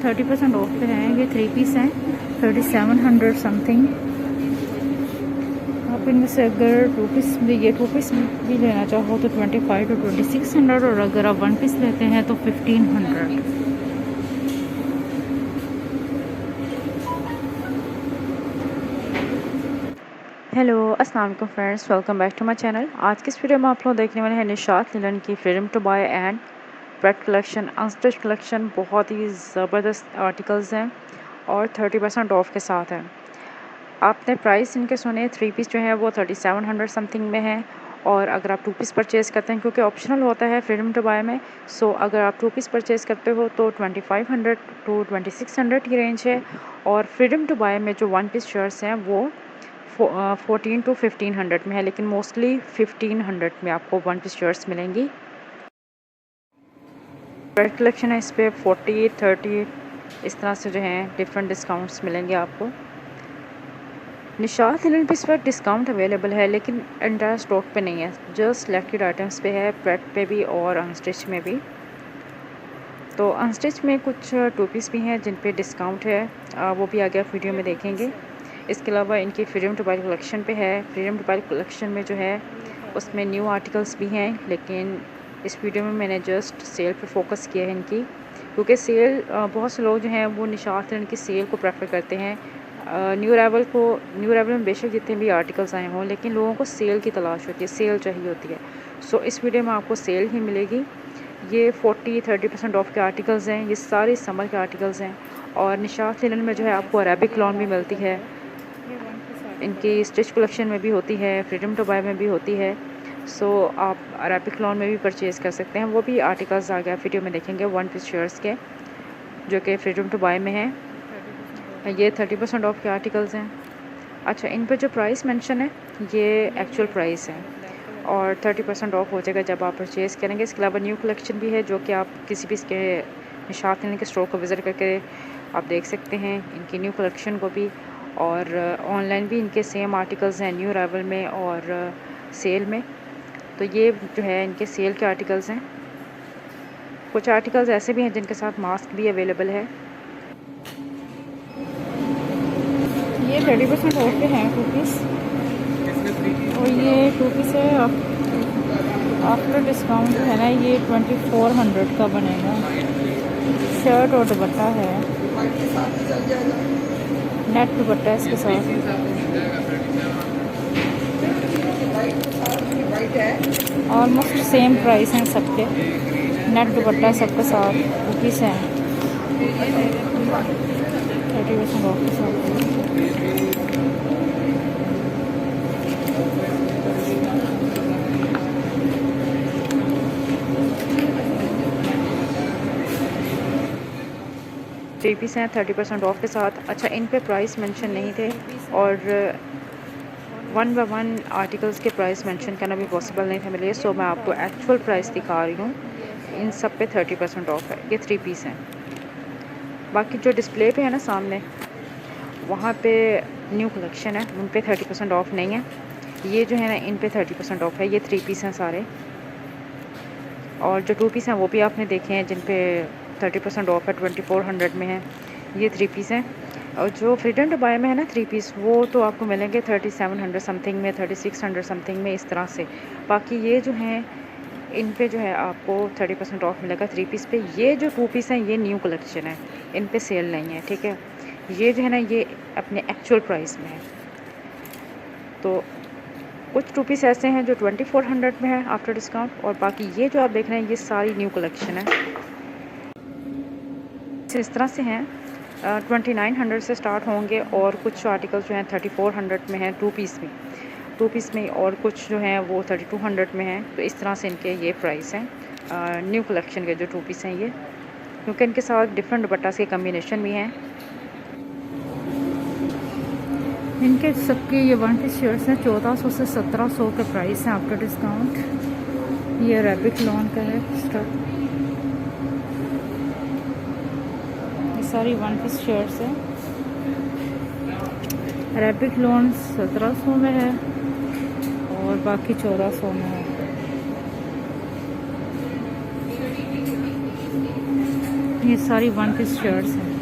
30% of पे हैं। ये 3 पीस हैं 3700 समथिंग। आप इनमें से अगर 2 पीस भी ये 2 पीस भी लेना चाहो तो 25 to 2600, और अगर आप 1 पीस लेते हैं तो 1500। हेलो अस्सलाम वालेकुम friends, welcome back to my channel. आज की इस वीडियो में आप लोग देखने वाले हैं निशात लिनन की freedom to buy and pret collection, unstitch collection. बहुत ही ज़बरदस्त आर्टिकल्स हैं और 30% ऑफ के साथ हैं। आपने प्राइस इनके सुने, 3 पीस जो है वो 3700 समथिंग में है, और अगर आप 2 पीस परचेज़ करते हैं, क्योंकि ऑप्शनल होता है फ्रीडम टू बाय में, सो अगर आप 2 पीस परचेज़ करते हो तो 2500 to 2600 की रेंज है। और फ्रीडम टू बाय में जो 1 पीस शर्ट्स हैं वो 14 to 1500 में है, लेकिन मोस्टली 1500 में आपको 1 पीस शर्ट्स मिलेंगी। रेड कलेक्शन है, इस पर 40, 30 इस तरह से जो हैं डिफरेंट डिस्काउंट्स मिलेंगे आपको। निशात लिनन पे इस वक्त डिस्काउंट अवेलेबल है, लेकिन एंटायर स्टॉक पे नहीं है, जस्ट सिलेक्टेड आइटम्स पे है, प्रेट पे भी और अनस्टिच में भी। तो अनस्टिच में कुछ 2 पीस भी हैं जिन पे डिस्काउंट है, वो भी आगे आप वीडियो में देखेंगे। इसके अलावा इनकी फ्रीडम टू बाय कलेक्शन पे है। फ्रीडम टू बाय कलेक्शन में जो है उसमें न्यू आर्टिकल्स भी हैं, लेकिन इस वीडियो में मैंने जस्ट सेल पे फोकस किया है इनकी, क्योंकि सेल बहुत से लोग जो हैं वो निशात लिनन की सेल को प्रेफर करते हैं। न्यू अराइवल में बेशक जितने भी आर्टिकल्स आए हों, लेकिन लोगों को सेल की तलाश होती है, सेल चाहिए होती है। सो इस वीडियो में आपको सेल ही मिलेगी। ये 40-30% ऑफ के आर्टिकल्स हैं, ये सारे समर के आर्टिकल्स हैं। और निशात लिनन में जो है आपको अरेबिक लॉन भी मिलती है, इनकी स्टिच कलेक्शन में भी होती है, फ्रीडम टू बाय में भी होती है। सो आप अरेबिक लॉन में भी परचेज़ कर सकते हैं। वो भी आर्टिकल्स आ गया वीडियो में देखेंगे 1 पीस शर्ट्स के, जो कि फ्रीडम टू बाय में है। ये 30% ऑफ के आर्टिकल्स हैं। अच्छा, इन पर जो प्राइस मेंशन है ये एक्चुअल प्राइस है, और 30% ऑफ हो जाएगा जब आप परचेज़ करेंगे। इसके अलावा न्यू कलेक्शन भी है, जो कि आप किसी भी इसके निशात लिनन के स्टोर को विज़िट करके आप देख सकते हैं इनकी न्यू कलेक्शन को भी। और ऑनलाइन भी इनके सेम आर्टिकल्स हैं न्यू अराइवल में और सेल में। तो ये जो है इनके सेल के आर्टिकल्स हैं। कुछ आर्टिकल्स ऐसे भी हैं जिनके साथ मास्क भी अवेलेबल है। ये 30% ऑफ पे हैं 2 पीस, और ये 2 पीस है आफ्टर डिस्काउंट जो है ना, ये 2400 का बनेगा। शर्ट और दुपट्टा है, नेट दुपट्टा इसके साथ। ऑलमोस्ट सेम प्राइस हैं सबके, नेट दुपट्टा सबके साथ 2 पीस हैं 30% ऑफ के साथ। थ्री पीस हैं 30% ऑफ के साथ। अच्छा, इन पे प्राइस मेंशन नहीं थे, और 1 by 1 आर्टिकल्स के प्राइस मेंशन करना भी पॉसिबल नहीं था मेरे लिए। सो मैं आपको एक्चुअल प्राइस दिखा रही हूँ। इन सब पे 30% ऑफ है। ये 3 पीस हैं। बाकी जो डिस्प्ले पे है ना सामने, वहाँ पे न्यू कलेक्शन है, उन पे 30% ऑफ नहीं है। ये जो है ना, इन पे 30% ऑफ है। ये 3 पीस हैं सारे, और जो 2 पीस हैं वो भी आपने देखे हैं जिन पे 30% ऑफ है, 2400 में है। ये 3 पीस हैं। और जो फ्रीडम टू बाय में है ना 3 पीस, वो तो आपको मिलेंगे 3700 समथिंग में, 3600 समथिंग में, इस तरह से। बाकी ये जो हैं इन पे जो है आपको 30% ऑफ मिलेगा 3 पीस पे। ये जो 2 पीस हैं ये न्यू कलेक्शन है, इन पे सेल नहीं है, ठीक है। ये जो है ना ये अपने एक्चुअल प्राइस में है। तो कुछ 2 पीस ऐसे हैं जो 2400 में है आफ्टर डिस्काउंट, और बाकी ये जो आप देख रहे हैं ये सारी न्यू कलेक्शन है। इस तरह से हैं, 2900 से स्टार्ट होंगे, और कुछ आर्टिकल्स जो हैं 3400 में हैं 2 पीस में, और कुछ जो हैं वो 3200 में हैं। तो इस तरह से इनके ये प्राइस हैं न्यू कलेक्शन के जो 2 पीस हैं ये, क्योंकि इनके साथ डिफरेंट दुपट्टास के कम्बिनेशन भी हैं। इनके सबके ये 1 पीस शर्ट्स हैं 1400 से 1700 के प्राइस हैं आफ्टर डिस्काउंट। ये अरेबिक लॉन का है स्टफ। सारी 1 पीस शर्ट्स हैं। अरेबिक लॉन 1700 में है, और बाकी 1400 में है। ये सारी वन पीस शर्ट्स हैं।